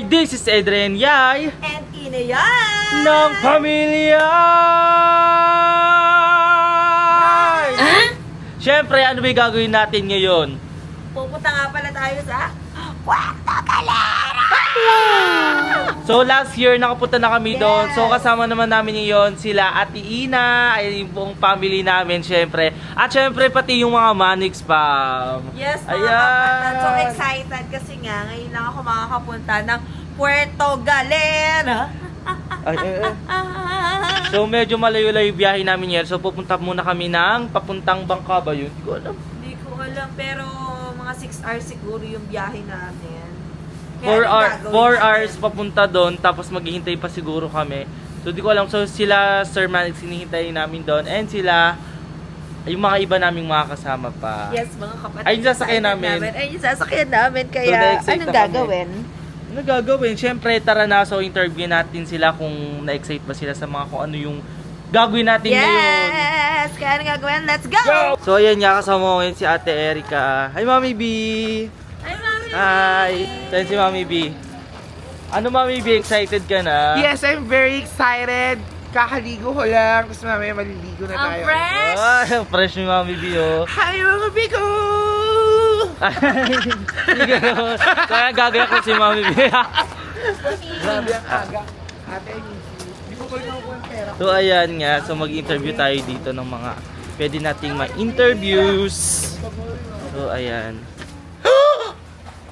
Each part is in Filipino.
this is Adrian Yay And Inayan! ng Pamilya! Siyempre, ano ba yung gagawin natin ngayon? Pupunta nga pala tayo sa Puerto Galera! So last year nakapunta na kami doon. So kasama naman namin ngayon sila Ate Ina, ay yung buong family namin syempre. At syempre pati yung mga Manix pa. Yes, mga Ayan. kapatid. So excited kasi nga ngayon lang ako makakapunta ng Puerto Galera. So medyo malayo-layo biyahe namin yan. So pupunta muna kami ng papuntang Bangka ba yun? Hindi ko alam. Hindi ko alam, pero mga 6 hours siguro yung biyahe namin. 4 hours papunta doon, tapos maghihintay pa siguro kami. So di ko alam. So sila Sir Manix hinihintay namin doon, and sila yung mga iba naming mga kasama pa. Yes, mga kapatid. Ay, yung sasakyan namin. Ay, yung sasakyan namin. So, Kaya, na-excite anong na kami. gagawin? Ano gagawin? Siyempre, tara na. So interview natin sila kung na-excite ba sila sa mga kung ano yung gagawin natin ngayon. Yes! Kaya anong gagawin? Let's go! So ayan nga, kasama ko ngayon si Ate Erica. Hi Mami B! Hi, Mami! Hi! Saan si Mami B? Ano Mami B? Excited ka na? Yes, I'm very excited. Kakaligo ko lang, tapos mamaya maliligo na Ang tayo. fresh! Ay, ang fresh ni Mami B, oh. Hi mga bigo! Hindi gano'n. Kaya gagaya ko si Mami B. Grabe ang aga. Ate, I miss you. Di ko kayo nakuha ang pera. So ayan nga, so mag-interview tayo dito ng mga pwede nating ma-interviews. So ayan.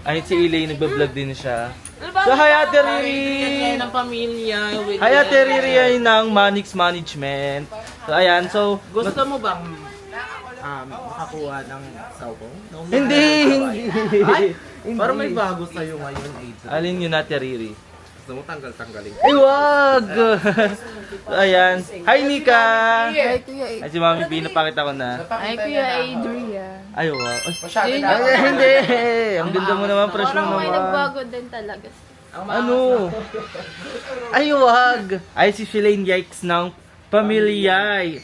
Ay, si Ilay, nagbablog din siya. So hi Ate Riri! ng pamilya. Hi Ate Riri ay ng Manix Management. So ayan, so Gusto mo bang makakuha ng cellphone? hindi. Ay, Hindi. parang may bago sa'yo ngayon, Adrian. Alin yun Ate Riri? Gusto mo tanggal-tanggalin? Ay wag! So ayan. Hi Nika! Ay, Kuya Ay si Mami B, napakita ko na. Ay, Kuya Adrian. Ay wow. Ay, Masyado na. ay, hindi! Ang ganda mo naman, fresh mo Parang may naman. nagbago din talaga. Ano? Ay wag! Ay si Philane Yikes ng Pamilyay.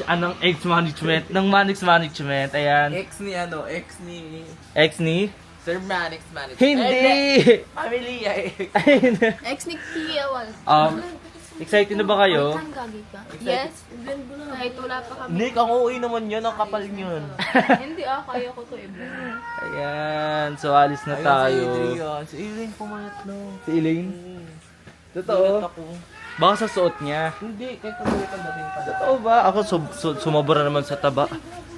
Anong ex-management ng Manix Management. Ayan. Ex ni ex ni Ex ni? Sir Manix Manix. Hindi! Pamilya eh. Ex ni Kia Wal. Excited na ba kayo? Saan gagi ka? Yes. Kahit wala pa kami. Nick, ang uuwi naman yun, ang kapal yun. Hindi kaya ko to iba. Ayan. So alis na tayo. Si Adrian pumayat no. Si Elaine? Gulat Totoo? ako. Baka sa suot niya. Hindi, kahit pumayat ang dating pa. Totoo ba? Ako sumobra naman sa taba.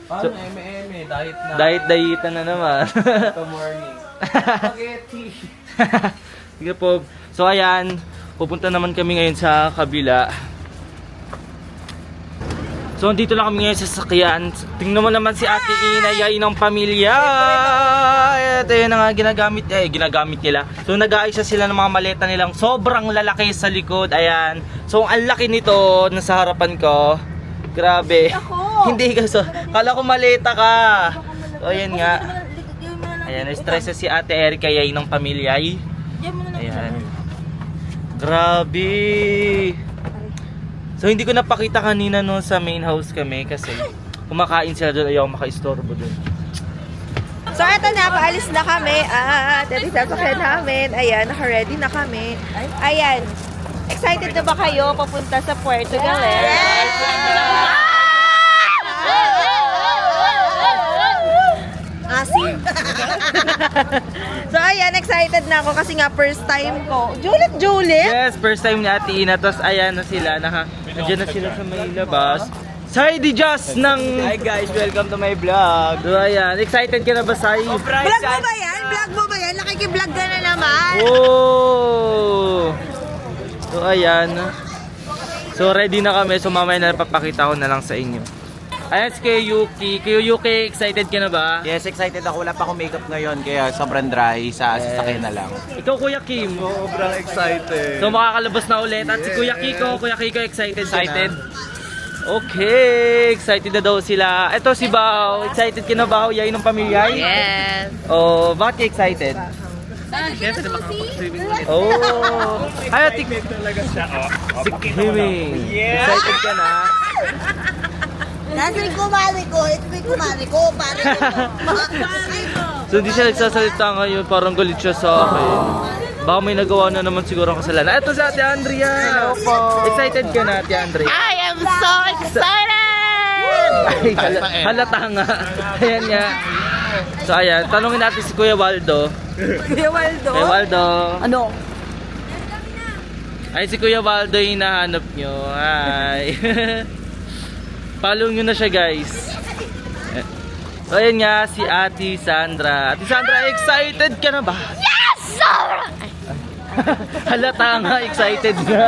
Paano M&M diet na. Diet-dietan na naman. Ito morning. Spaghetti. Sige po. So ayan, pupunta naman kami ngayon sa kabila. So dito lang kami ngayon sa sasakyan. Tingnan mo naman si Ate Ina, yay ng pamilya. Ito yun ang ginagamit nila. So nag-aayos sila ng mga maleta nilang sobrang lalaki sa likod. Ayan. So ang laki nito nasa harapan ko. Grabe. Hindi ka so. Kala ko maleta ka. So ayan nga. Ayan, stress si Ate Erica yay ng pamilya. Ayan. Grabe. So hindi ko napakita kanina no sa main house kami kasi kumakain sila doon, ayaw maka-istorbo doon. So eto na, paalis na kami at ito sasakyan namin. Ayan, naka-ready na kami. Ayan, excited na ba kayo papunta sa Puerto Galera? Asin. So ayan, excited na ako kasi nga first time ko. Julit! Yes, first time ni Ate Ina. Tapos ayan na sila, nandiyan na sila sa may labas. Side Just ng... Hi guys, welcome to my vlog. So ayan, excited ka na ba Sai? Vlog mo ba yan? Vlog mo ba yan? Nakiki-vlog ka na naman. Oh! So ayan. So ready na kami. So mamaya na papakita ko na lang sa inyo. Ayan si Kuya Yuki. Kuya Yuki, excited ka na ba? Yes, excited ako. Wala pa akong makeup ngayon kaya sobrang dry sa sasakyan na lang. Ikaw Kuya Kim. Sobrang excited. So makakalabas na ulit. At si Kuya Kiko, excited ka na? Okay, excited na daw sila. Ito si Bao. Excited ka na Bao? Yay ng pamilya? Yes. Oh, bakit ka excited? Siyempre, makakapag-swimming ulit. Oh. Ay, si Kimi. Excited ka na? Nasa yung kumari ko, ito yung kumari ko, pare ko. So hindi siya nagsasalita ngayon, parang galit siya sa akin. Baka may nagawa na naman siguro ang kasalanan. Ito si Ate Andrea! Hello po! Excited ka na, Ate Andrea? I am so excited! Ay, halata nga. Ayan nga. So ayan, tanungin natin si Kuya Waldo. Kuya Waldo? Kuya Waldo. Ano? Ay, si Kuya Waldo yung hinahanap nyo. Hi. Follow nyo na siya, guys. So ayan nga, si Ate Sandra. Ate Sandra, excited ka na ba? Yes, sir! Halata nga, excited nga.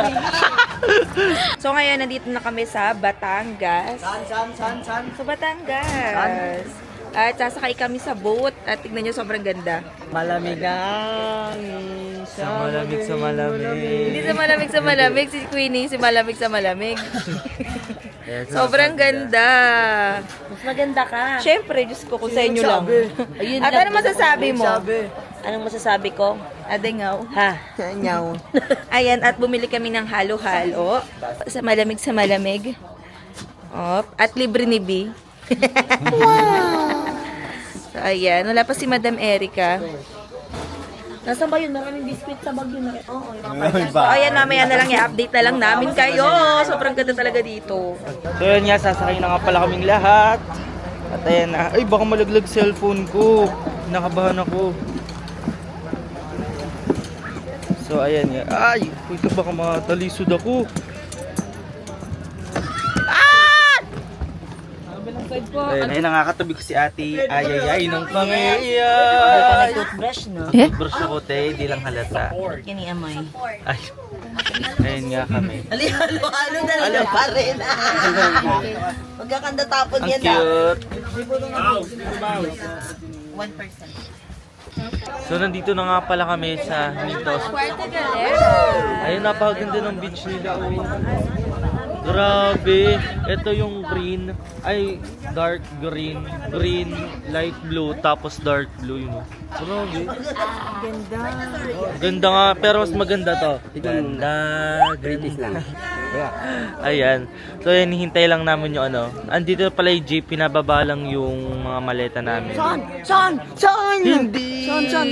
So ngayon, nandito na kami sa Batangas. San? Sa Batangas. At sasakay kami sa boat. At tignan nyo, sobrang ganda. Malamig ang Sa malamig, sa malamig. Hindi sa malamig sa malamig. Si Queenie, si malamig sa malamig. Sobrang ganda. Mas maganda ka. Siyempre, Diyos ko, kung sa inyo lang. Ayun At lang. ano masasabi mo? Anong masasabi ko? Adengaw. Ha? Nyaw. Ayan, at bumili kami ng halo-halo. Sa malamig. At libre ni B. Wow! So, ayan. Wala pa si Madam Erica. Nasaan ba yun? Maraming biscuit sa bag yun. Oo. So, ayan, mamaya na lang i-update na lang namin kayo. Sobrang ganda talaga dito. So yun nga, sasakay na nga pala kaming lahat. At ayan na. Ay, baka malaglag cellphone ko. Nakabahan ako. So ayan nga. Ay, wait ka, baka matalisod ako. Ayun, nakakatabi ko si Ate Ayayay ng pamilya. Toothbrush, no? Brush ako, te, di lang halata. Kiniamay. Ay, ayun nga kami. Halo-halo na lang pa rin. Magkakanda tapon Ang cute. 1%. So nandito na nga pala kami sa Nitos. Puerto Galera. Ayun, napakaganda ng beach nila. Oh. Grabe. Ito yung green. Ay, dark green. Green, light blue, tapos dark blue yun. Oh. Grabe. Ganda. Ganda nga, pero mas maganda to. Ganda. British lang. Ayan. So yan, hihintay lang namin yung ano. Andito pala yung jeep, pinababa lang yung mga maleta namin. Saan? Hindi! Saan?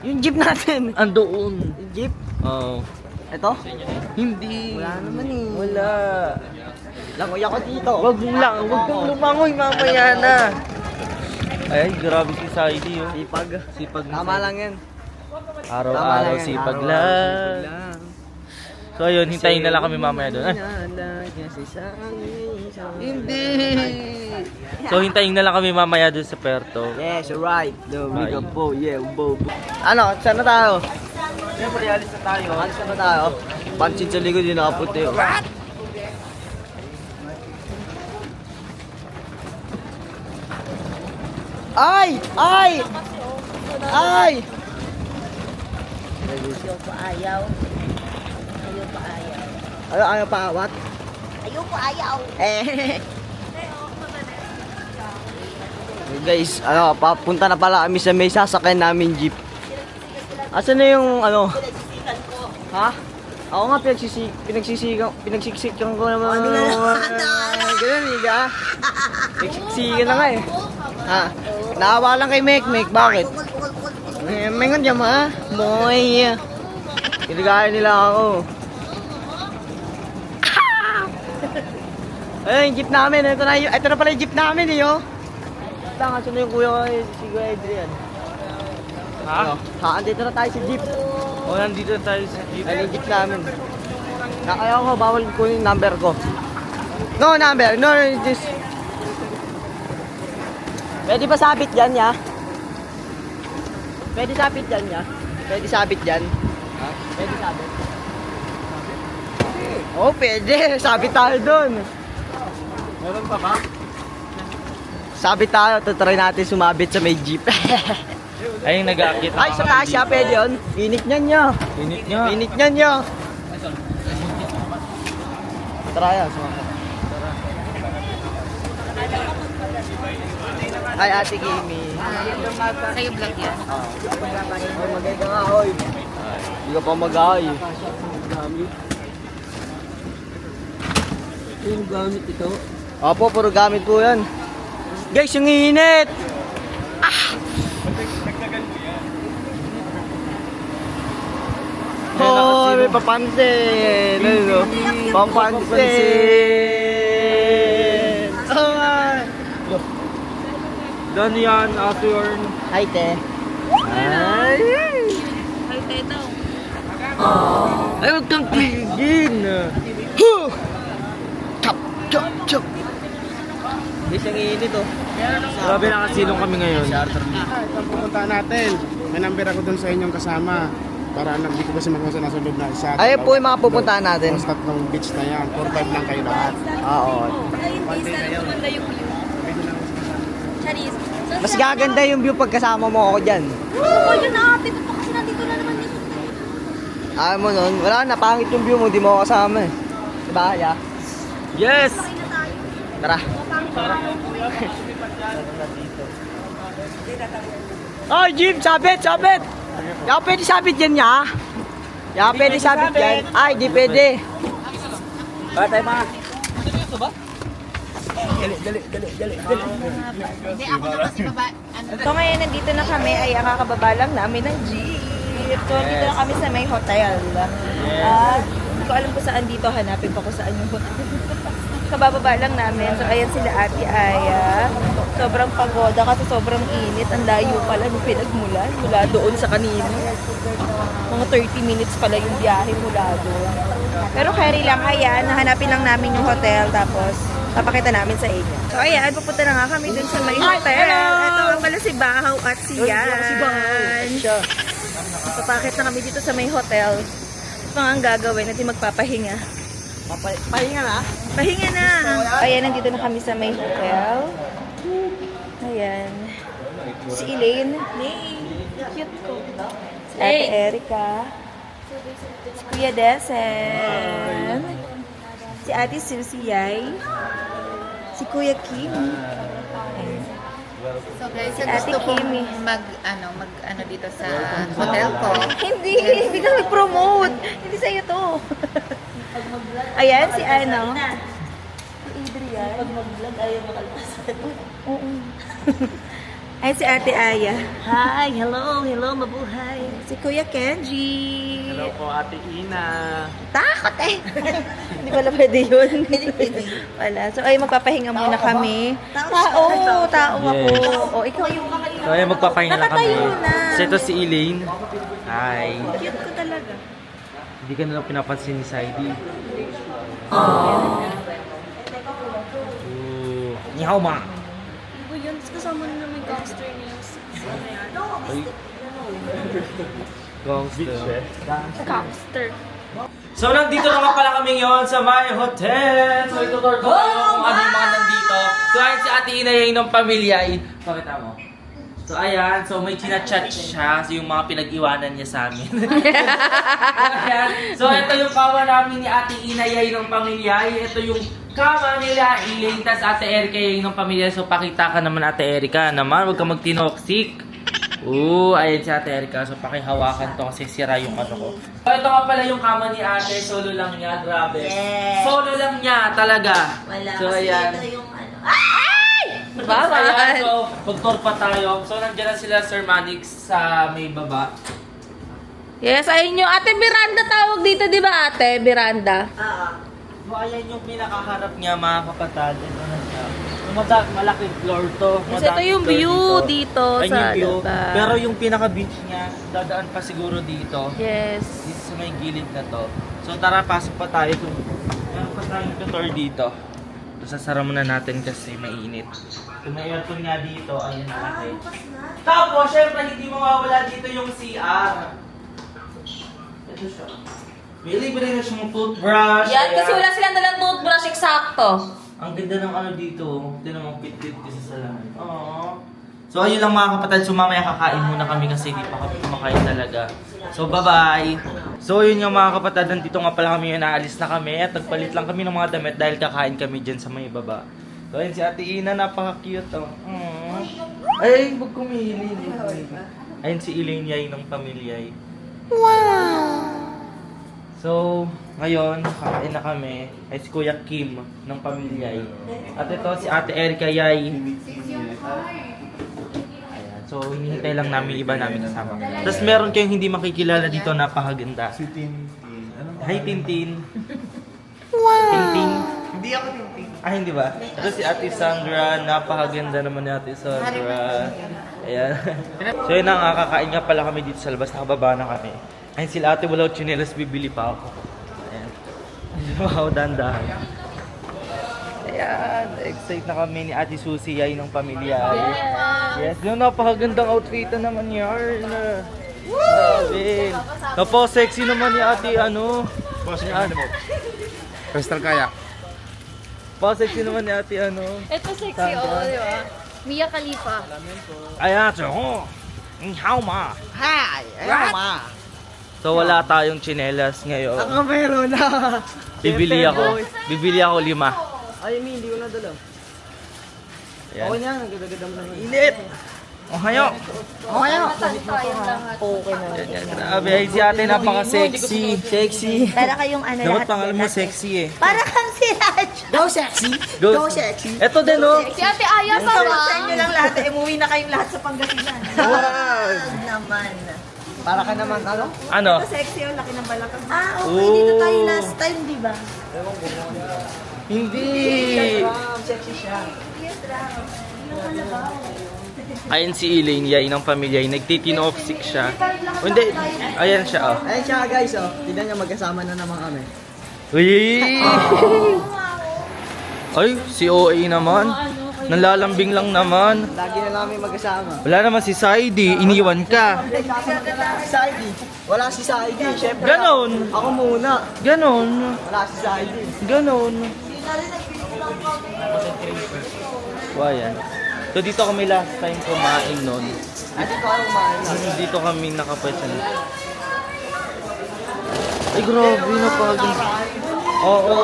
Yung jeep natin. Andoon. Yung jeep? Oo. Ito? Hindi. Wala naman eh. Wala. Langoy ako dito. Wag mo lang, wag kang lumangoy mamaya na. Ay, grabe si Saidi oh. Sipag. Sipag ni Tama Saidi. lang yan. Araw-araw yan. sipag Araw-araw lang. So ayun, hintayin na lang kami mamaya doon. Ay, hindi. So hintayin na lang kami mamaya doon sa Puerto. Yes, right. The Bye. big bo, yeah, bo. Ano, saan na tayo? Siyempre, alis na tayo. Alis na tayo. Pansin sa likod yung nakaputi. What? Ay! Ay! Ay! Ayaw pa ayaw. Ayaw pa ayaw. Ano, ayaw pa awat? Ayaw pa ayaw. Eh. Guys, ano, papunta na pala kami sa may sasakyan namin jeep. Asan na yung ano? Ha? Ako nga pinagsisikan ko naman. Ganun, Iga. Pinagsisikan na nga eh. Ha? Naawa lang kay Mek, bakit? Mengon dyan ma. Boy. Pinagaya nila ako. Ayun, yung jeep namin. Ito na pala yung jeep namin eh, oh. Tanga, saan na yung kuya ko, si Kuya Adrian? Ha? Ha, andito na tayo sa jeep. O, nandito tayo sa jeep. Ay, yung jeep namin. Kaya ko, bawal ko yung number ko. No number, no, just... Pwede ba sabit dyan, ya? Pwede sabit dyan, ya? Pwede sabit dyan? Ha? Pwede sabit? Oh, pwede. Sabit tayo dun. Meron pa ba? Sabit tayo, tutry natin sumabit sa may jeep. Ay, nag-aakit na Ay, sa kasya, pwede yun. Init niyan nyo. Init niya. Init niyan nyo. Tara yan, sumama. Ay, Ate Kimi. Sa'yo vlog yan. Ay, magay ka nga, oy. Hindi ka pa mag-ay. Yung gamit ito? Opo, puro gamit po yan. Guys, yung init! may papansin. Ano? Papansin. Done yan, Aturn. Hi, te. Ay. Ay, tayo. Ay, huwag kang tigin. Chop, chop, chop. Hindi siyang iinit, oh. Grabe nakasilong kami ngayon. Ang pupunta natin, may number ako dun sa inyong kasama. Para hindi ko kasi magmasa nasa loob na isa. Ayun po yung mga pupuntahan natin. Tapos tatlong beach na yan. 4-5 lang kayo lahat. Oo. Maganda yung view. Charis. Mas gaganda yung view pagkasama mo ako dyan. Oo, yun na ate. Ito kasi nandito na naman yun. Ayaw mo nun, wala na, pangit yung view mo, di mo ako kasama eh. Diba, ya? Yes! Tara. Oh, Jim, sabit, sabit! Ya, pwede sabit yan, ya? Ya, pwede sabit yan. Ay, di pwede. Patay ma. Hindi, ako na kasi baba. Ano, So ngayon, nandito na kami, ay kakababa lang namin ng jeep. So, dito na kami sa may hotel. Hindi ko alam kung saan dito, hanapin pa kung saan yung hotel. Kabababa lang namin. So, ayan sila Ate Aya. Sobrang pagoda kasi sobrang init. Ang layo pala nung pinagmulan. Mula doon sa kanino. Mga 30 minutes pala yung biyahe mula doon. Pero carry lang, ayan. Nahanapin lang namin yung hotel. Tapos, papakita namin sa inyo. So, ayan. Pupunta na nga kami dun sa may hotel. Ito nga pala si Bahaw at si Yan. Papakit na kami dito sa may hotel. Ito nga ang gagawin. Natin magpapahinga. Pahinga na. Pahinga na! Ayan, nandito na kami sa may hotel. Ayan. Si Elaine. Cute ko. Si Ate Erica. Si Kuya Desen. Si Ate Susie Yay. Si Kuya Kim. so guys, Si Ate gusto kong Kimi. mag dito sa hotel ko. Hindi ka mag-promote. Hindi sa'yo to. Ayan, si ano. Si Adrian. Pag mag-vlog, ayaw makalpasan. Oo. Ay, si Ate Aya. Hi, hello, mabuhay. Si Kuya Kenji. Hello po, Ate Ina. Takot eh. Hindi pala pwede yun. Wala. So, ay, magpapahinga muna kami. Tao ako. Yes. O, ikaw yung So, ayun, magpapahinga na kami. Nakatayo na. So, ito si Elaine. Hi. Cute ko talaga. Hindi ka na lang pinapansin ni Saidi. Ni hao ma. Ibo yun. Tapos kasama na naman yung gangster niya. Gangster. Gangster. So, nandito na nga pala kami ngayon sa my hotel. So, itutur ko kayo kung ano yung mga nandito. So, ayan si Ate Ina yung ng pamilya. Pakita mo. So, ayan. So, may chinachat siya. So, yung mga pinag-iwanan niya sa amin. Ayan. So, ito yung kama namin ni Ate Ina yung ng pamilya. Ito yung kama nila, Elaine, tas Ate Erica yung ng pamilya. So, pakita ka naman, Ate Erica. Naman, huwag ka magtinoxic. Ayan si Ate Erica. So, pakihawakan to kasi sira yung ano ko. So, ito nga pala yung kama ni Ate. Solo lang niya. Grabe. Yes. Solo lang niya, talaga. Wala. So, kasi ayan. ito yung ano. Ay! Ayan, Bawal! so, mag-tour pa tayo. So, nandiyan na sila Sir Manix sa may baba. Yes, ayun yung ate Miranda tawag dito, di ba ate? Miranda. So, ayan yung pinakaharap niya, mga kapatid. Ito na siya. Yung malaking floor to. Yes, ito yung madaming view floor dito Ayun sa yung view. lugar. Pero yung pinaka-beach niya, dadaan pa siguro dito. Yes. Dito sa may gilid na to. So, tara, pasok pa tayo. Meron pa tayong tutor dito. So, sasara muna natin kasi mainit. Kung may aircon nga dito, ayun natin. Tapos, syempre, hindi mawawala dito yung CR. Ito siya. May libre na siyang toothbrush. Yan, kasi ayan. wala silang dalang toothbrush eksakto. Ang ganda ng ano dito. Tignan mo, fit-fit kasi sa lahat. Aww. So, ayun lang mga kapatid. So, mamaya kakain muna kami kasi hindi pa kami kumakain talaga. So, bye-bye! So, yun nga mga kapatid. Nandito nga pala kami. Naalis na kami. At nagpalit lang kami ng mga damit dahil kakain kami dyan sa may baba. So, ayun si Ate Ina. Napaka-cute. Oh. Ay, huwag kumili. Ayun si Elaine Yay ng pamilya. So, ngayon, kakain na kami. Ay si Kuya Kim ng pamilya. At ito si Ate Erica Yay. Ayan. So, hinihintay lang namin iba namin kasama. Tapos meron kayong hindi makikilala dito, napakaganda. Si Tintin. Hi, Tintin. Wow! Tintin. Hindi ako tinting. Ah, hindi ba? Ito si Ate Sandra. Napakaganda naman ni Ate Sandra. Ayan. So yun na nga, kakain nga pala kami dito sa labas. Nakababa na kami. Ayun sila ate, wala chinelas, bibili pa ako. Ayan. Hindi na ako dandahan. Ayan. Excited na kami ni Ate Susie, ay ng pamilya. Yes. Yung napakagandang outfit na naman yarn. Grabe. Tapos sexy naman ni Ate ano. Boss, ano mo? Crystal Kayak. Pa-sexy naman ni Ate ano. Ito sexy, oh, di ba? Mia Khalifa. Ayan, so, how ma? Hi! Ayun ma! So wala tayong chinelas ngayon. Ako meron na! Bibili ako 5. Ay, Amy, hindi ko na dala. Ayan. Okay na, nagdagdag mo naman. Init! Oh, hayo! Okay na! Tayong lahat. Okay na. Grabe, ay si ate napaka-sexy. Sexy. Para kayong ano Dapat lahat. pangalan mo sexy eh. Para kang si Raj. Go sexy! Go. sexy! Ito din oh. Si Ate Aya pa Sabi ba? sa inyo lang lahat, umuwi na kayong lahat sa Pangasinan. Wow! Naman. Para ka naman, ano? Ano? Ito sexy, oh, laki ng balakang. Ah, okay. Dito tayo last time, di ba? Hindi. Sexy siya. Ayun si Elaine, yain ng pamilya, nagtitinoxic siya. Oh, hindi, ayan siya oh. Ayun siya guys, oh. Tignan niya, magkasama na naman kami. Uy! Ay, si OA naman. Nalalambing lang naman. Lagi na namin magkasama. Wala naman si Saidi, iniwan ka. Saidi. Wala si Saidi. Siyempre. Ganon. Ako muna. Ganon. Wala si Saidi. Ganon. Wow, yan. So dito kami last time kumain nun. At ito ako kumain na. Dito kami nakapwesa na. Ay grabe na pagod. Oo.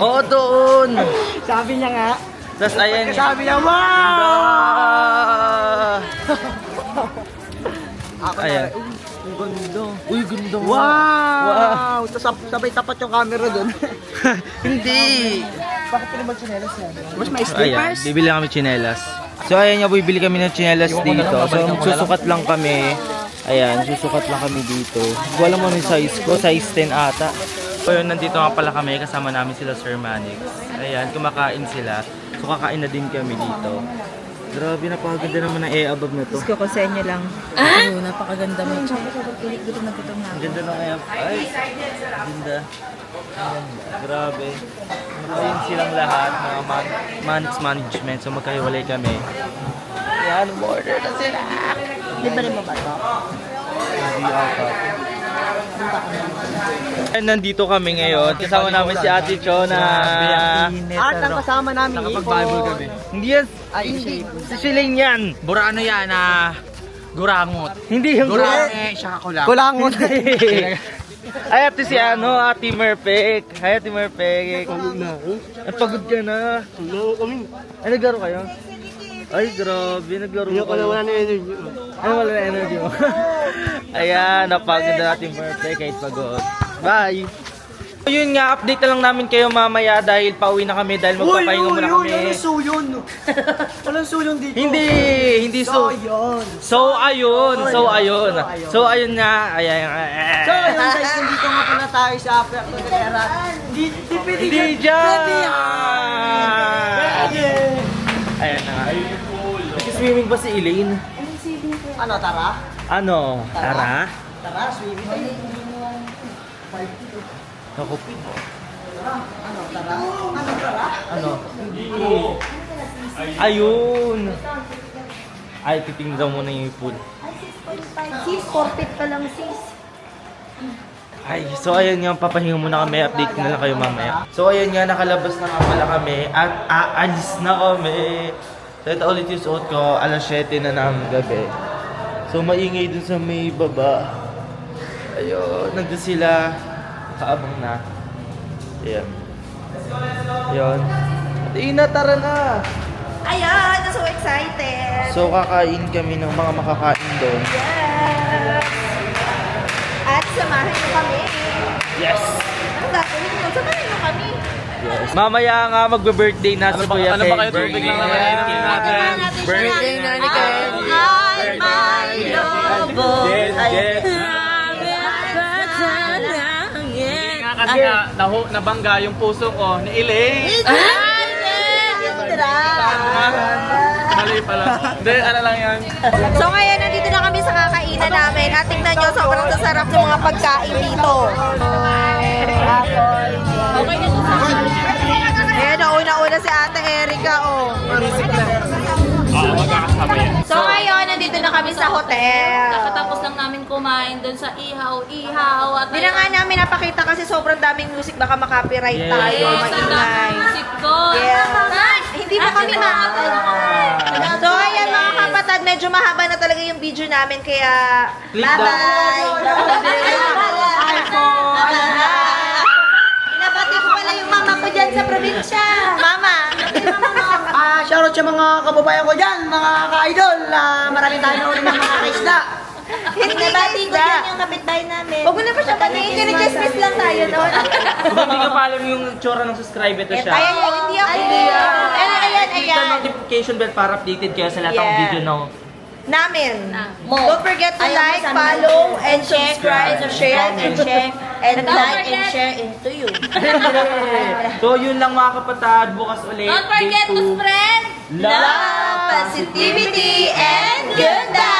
Oo doon. Sabi niya nga. Tapos ayan. Sabi niya, wow! Ako na. Ayan. Ang ganda. Uy, ganda. Wow! Tapos sabay tapat yung camera doon. Hindi. Bakit ka naman chinelas yan? Mas may Ayan, slippers? bibili kami tsinelas. So ayan nga, bibili kami ng tsinelas dito. So susukat lang kami. Ayan, susukat lang kami dito. Wala mo yung size ko, size 10 ata. So yun, nandito nga pala kami, kasama namin sila Sir Manix. Ayan, kumakain sila. So kakain na din kami dito. Grabe, napakaganda naman ng e-abab na to. Gusto ko sa inyo lang. Oh, napakaganda mo. Gutom na gutom na. Ang ganda ng e-abab. Ay, ganda. Ayan, grabe. Ayun silang lahat, mga Manix management. So magkahiwalay kami. Ayan, order na sila. Di ba rin mo ba ito? Hindi ata. And nandito kami ngayon. Kasama namin si Ate Chona. At ang kasama namin Nakapag-Bible kami. Hindi yan. Ay, shape. Si Shiling yan. Burano yan na gurangot. Hindi yung Siya kulang. Kulangon. Ay, ate si ano, Ate Merpek. Hi, Ate Merpek. At pagod ka na. Hello kami. Ay, naglaro kayo? Ay, grabe. Naglaro kayo. na energy. Ay, wala na energy mo. Ayan, napagod na Ate Merpek kahit pagod. Bye! Yun nga, update na lang namin kayo mamaya dahil pauwi na kami dahil magpapahinga muna kami. Walang suyon. Walang suyon dito. Hindi so. Suyon. So ayun. So ayun nga. Ayan. So, yun guys, nandito nga pala tayo sa Puerto de Vera. Hindi dyan. Ayan na nga. Nag-swimming ba si Elaine? Ano, tara? Ano? Tara? Tara, swimming. Naku. Ano, tara? Ano, tara? Ano? Ayun. Ay, titingnan daw muna yung pool. Sis, 4 pa lang sis. Ay, so ayun nga, papahinga muna kami, update ko na lang kayo mamaya. So ayun nga, nakalabas na nga pala kami at aalis na kami. So ito ulit yung suot ko, alas 7 na ng gabi. So maingay dun sa may baba. Ayun, nandun sila, kaabang na. Ayan. Ayun. At Ina, tara na! Ayan, I'm so excited. So kakain kami ng mga makakain doon. Yes! At samahan niyo kami. Yes! Ano gagawin mo? Samahan niyo kami. Yes. Mamaya nga magbe-birthday na si Kuya Ken. Ano ba kayo tubig lang naman inumin natin? Birthday na ni Ken. Ay, my love. Yes, yes. kasi nga nabangga yung puso ko ni Elaine. Mali pala. Hindi, ano lang yan. So ngayon, nandito na kami sa kakainan namin. At tingnan nyo, sobrang sasarap ng mga pagkain dito. Ayan, nauna-una si Ate Erika, oh. So ngayon, nandito na kami sa hotel. Kakatapos lang namin kumain doon sa ihaw at Di na nga namin napakita kasi sobrang daming music, baka makapiright tayo, maingay. Music ko. Yes. Hindi pa kami So ayan mga kapatid, medyo mahaba na talaga yung video namin, kaya Click down. Pinabati ko pala yung mama ko dyan sa probinsya. Mama. Shoutout sa mga kababayan ko dyan, mga ka-idol. Maraming tayo na ulit ng mga kaisda. Pinabati ko dyan yung kapitbahay namin. Huwag mo na pa siya patingin, kinigis-miss lang tayo doon. Kung hindi ka pa alam yung tsura ng subscribe, ito siya. Ayan, hindi ako. Ayan. Click the notification bell para updated kayo sa lahat ng Yeah. video na Namin. Don't forget to like, follow, and subscribe, share, and share, and like, and share into you. So yun lang mga kapatid, bukas ulit. Don't forget Day to 2. spread Love! Love, positivity, and good vibes!